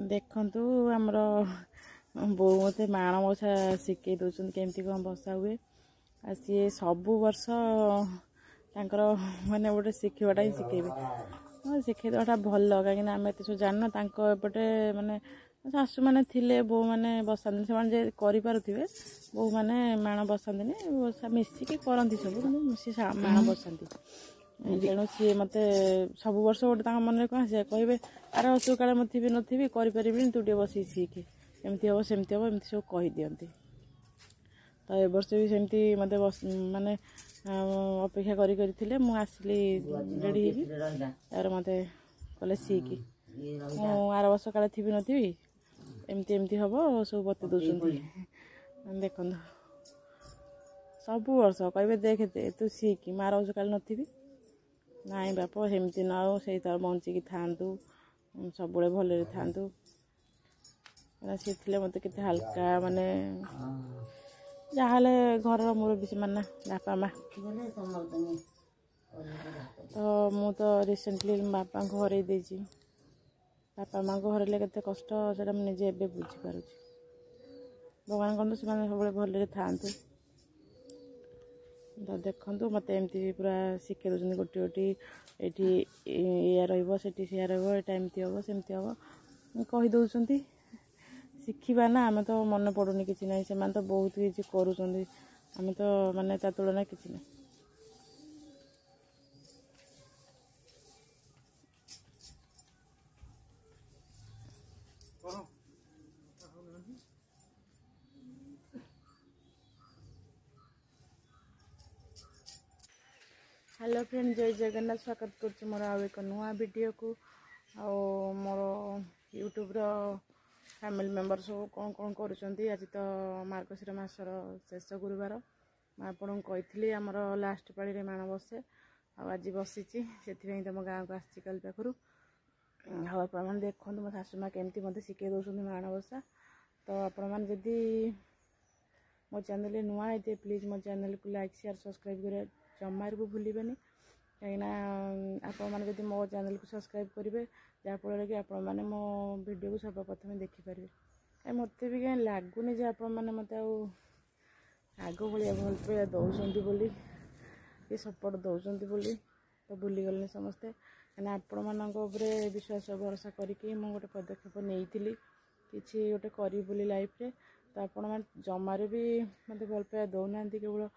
देखंतु हमरो बो मते माण बसा शिखे दउछन केमती कोन बसा हुए आ सी सब वर्ष तांकर माने गोटे शिखेबाटा ही शिखेबे शिखे देवाटा भल कहीं आम एत सब जान एपटे माने शाशु मैंने थिले बो मैंने बसाते से करें बो मैंने माण बसाते मिसिकी करती सब मिसी माण बसाती तेणु सी मत सब वर्ष गोटे मन कौन सी कहे आर वर्ष काले मैं थी नी करें तू टे बस शिखे एमती हम सेमती हम एमती सब कही दिखती तो ए वर्ष भी सेमती मत माने अपेक्षा करी मुझे रेडी तार मत कले शिखी मु आर वर्ष काले थी नी एमती एमती हम सब बता दौरान देख सब वर्ष कहे देखे तू शिखी मार वर्ष काले नी नाई बाप सेमती न से बंचिकी था सब भले था सी मत के हल्का माने जहाँ घर मुरबी से माना बापा माँ तो मु तो रिसेंटली बापा को हर बापा माँ को हरले के कष्ट से निजे बुझीपार भगवान कहते से सब भले था तो देखु मत एमती पूरा शिखे दूसरी गोटी गोटी ये रही सी रमती हम सेमती हम कहीदे शिखा ना आम तो मन पड़ूनी कि ना से तो बहुत किसी करें तो माने ता तुलना कि ना हेलो फ्रेंड जय जगन्नाथ स्वागत कर मोर आउ एक नुआ वीडियो को मोर यूट्यूब रो फैमिली मेंबर सब कौन कौन करुँच आज तो मार्गशीर मासर शेष गुरुवार मुझे कही आमर लास्ट पाड़ी माण बसे आज बसी से तुम गाँव को आसी कल पाखु आप देखो मो शाशु माँ केमती मत शिखे दौरान माण बसा तो आपड़ी मो चैनल नुआ है प्लीज मो चैनल को लाइक शेयर सब्सक्राइब कर जमार भी भूलें कहीं आप मो चैनल को सब्सक्राइब करेंगे जहाँफल कि आपने मो वीडियो को सर्वप्रथम देखिपारे मत भी कहीं लगुनि मत आग भाया भल पाया दौरान कि सपोर्ट दौरान तो भूलीगले समस्ते कहीं आपण मानक विश्वास भरोसा करके मुझे गोटे पदक्षेप नहीं कि गोटे करी लाइफ रे तो आपण जमार भी मत भल पाया दौना केवल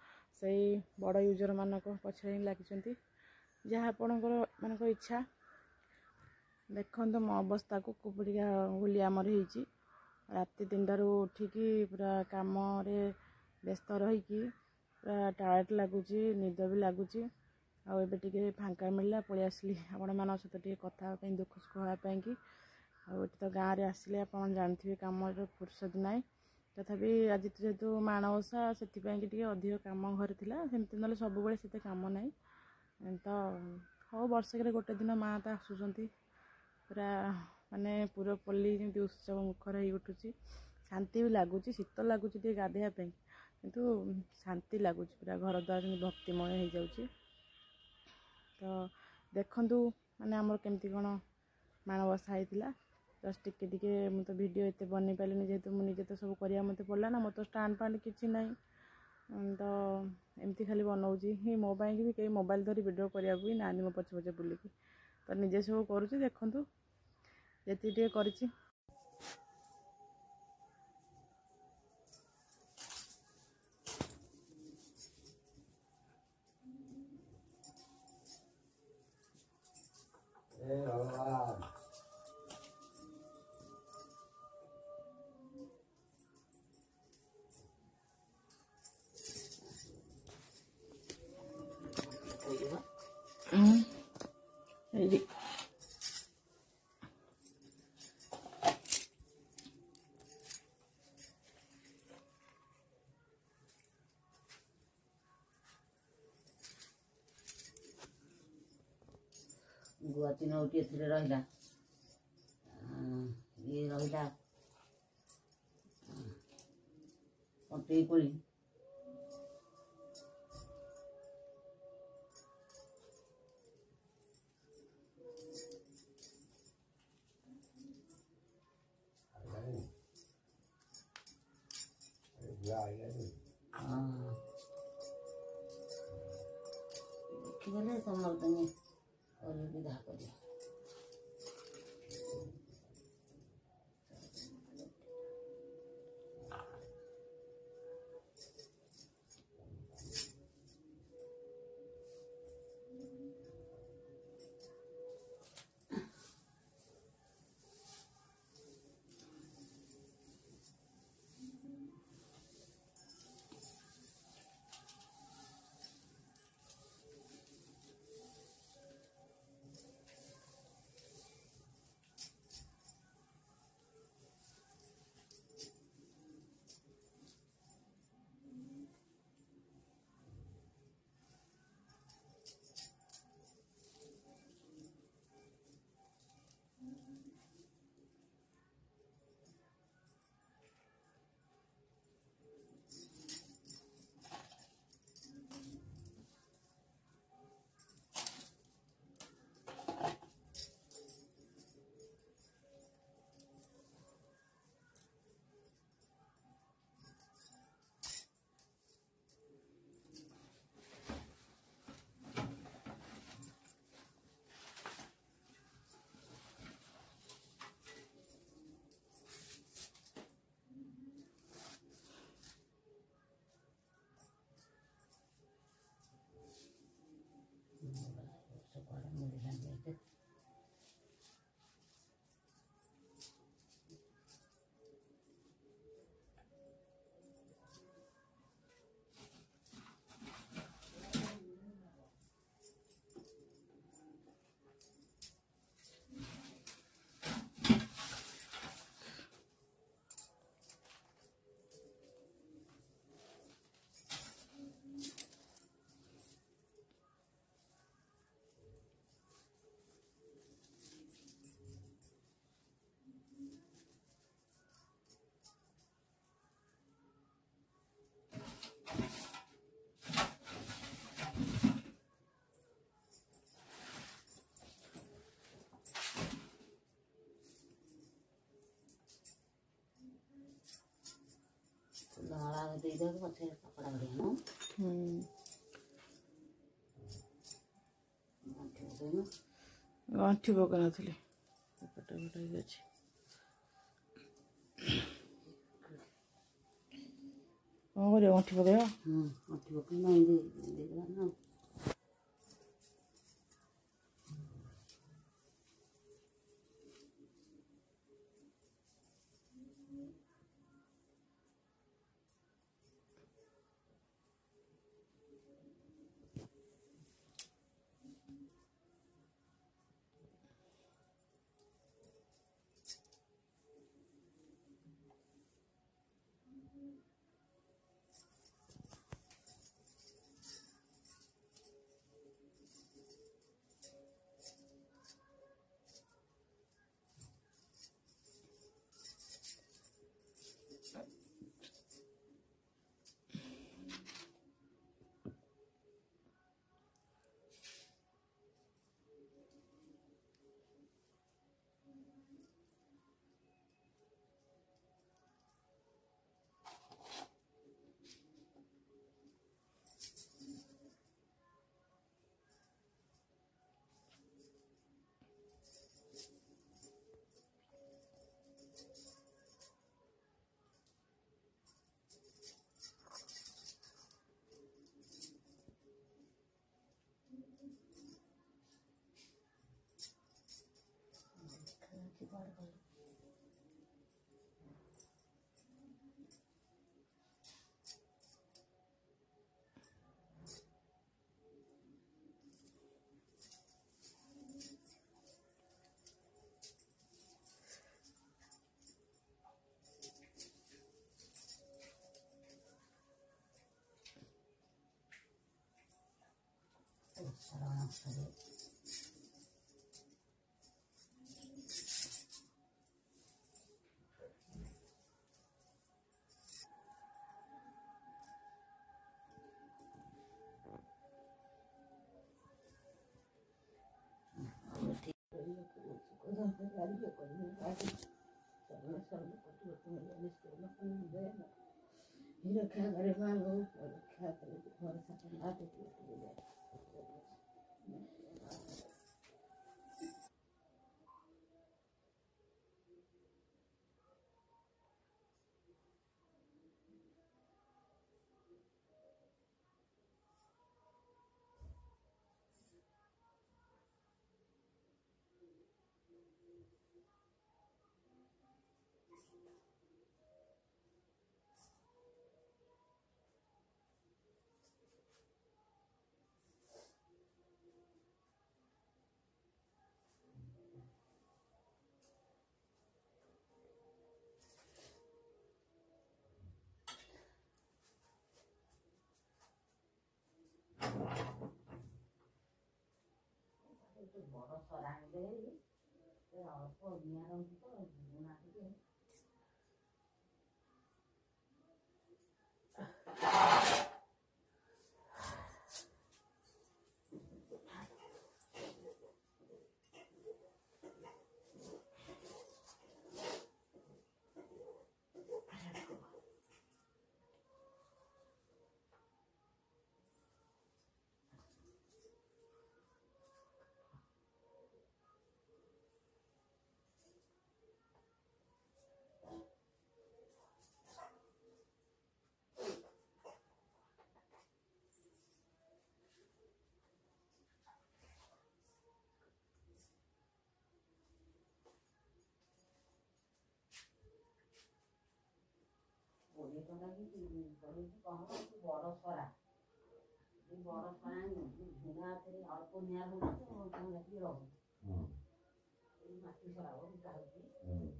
से बड़ यूजर मानक पछरे ही लगी जहाँ आपणकर मानक इच्छा देखो मो अवस्था को कुपड़िया भूली आमर हो राति 3टारू उठिकी पूरा काम व्यस्त रहीकि पूरा टायर्ड लगुच निद भी लगुच आए फांका मिलला पलि आसली आपण मान सहित कथा दुख सुख होगापाई कि आए तो गाँव में आसिले आप जानते कम फुर्सत नाई तथापि आज जेहेतु माणबसा से अधिक कम घर था सेमती ना सब से कम ना तो हाँ वर्षक गोटे दिन माँ तो आसुँच पूरा माने पूरा पल्ली जमी उत्सव मुखर हो उठुची शांति भी लगुच शीत लगुच गाधेवाई किंतु शांति लगुच पूरा घर द्वार भक्तिमय हो जाऊँ तो देखु माने आमर केमती कौन माणबसा होता जस्ट टिके मुझे तो वीडियो एत बन पारे जेहेतु मुझे तो सब करवा मत पड़ा ना मत तो स्टाण फाण्ड कि ना तो एमती खाली बनाऊँगी मो भी कहीं मोबाइल धरी वीडियो करने भी ना मो पचे पचे बुलिकी तो निजे सब करुँच देखु जी कर गुआ तीन उठी रहा ये रहा कटे कोली हाँ देखिगले तुमर तनी और विदा करिए लहरा दे दे के पछे कपड़ा बढ़िया नो गंठी पकड़ नथली पटा पटा गछि और गंठी पकड़ गंठी पकड़ नहीं दे देगा ना ରକ୍ଷା କରେ ମାଲୋ ରକ୍ଷା କରେ ଭରସା କଲା ବଡ଼ ସରା ଆଣିଲେ ଅଳ୍ପ ନିଆଁ ରହୁଛି ତ ଲୁଣା ଟିକେ $20 କି କରିକି କଣ ବଡ଼ ସରା ବଡ଼ ସରା ଝୁଣା ଏଥିରେ ଅଳ୍ପ ନିଆଁ ରହୁଛି ତ ଟିକେ ରହୁଛି ଏଇ ମାଟି ସରା ବିକା ହଉଛି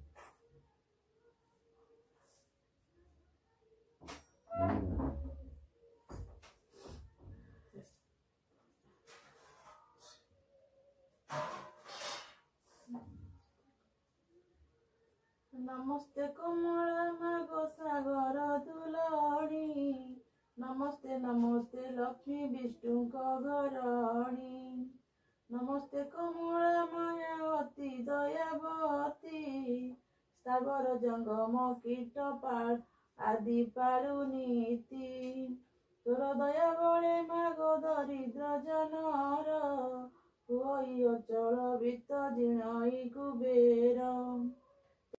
नमस्ते कमला मागो सागर दुलड़ी नमस्ते नमस्ते लक्ष्मी विष्णु घरणी नमस्ते कमला मायावती दयावती सागर जंगम कीटपाल आदि पारुनीति तोर दया बले मागो दरिद्र जनर हुई अचल वित्त जिणई कुबेर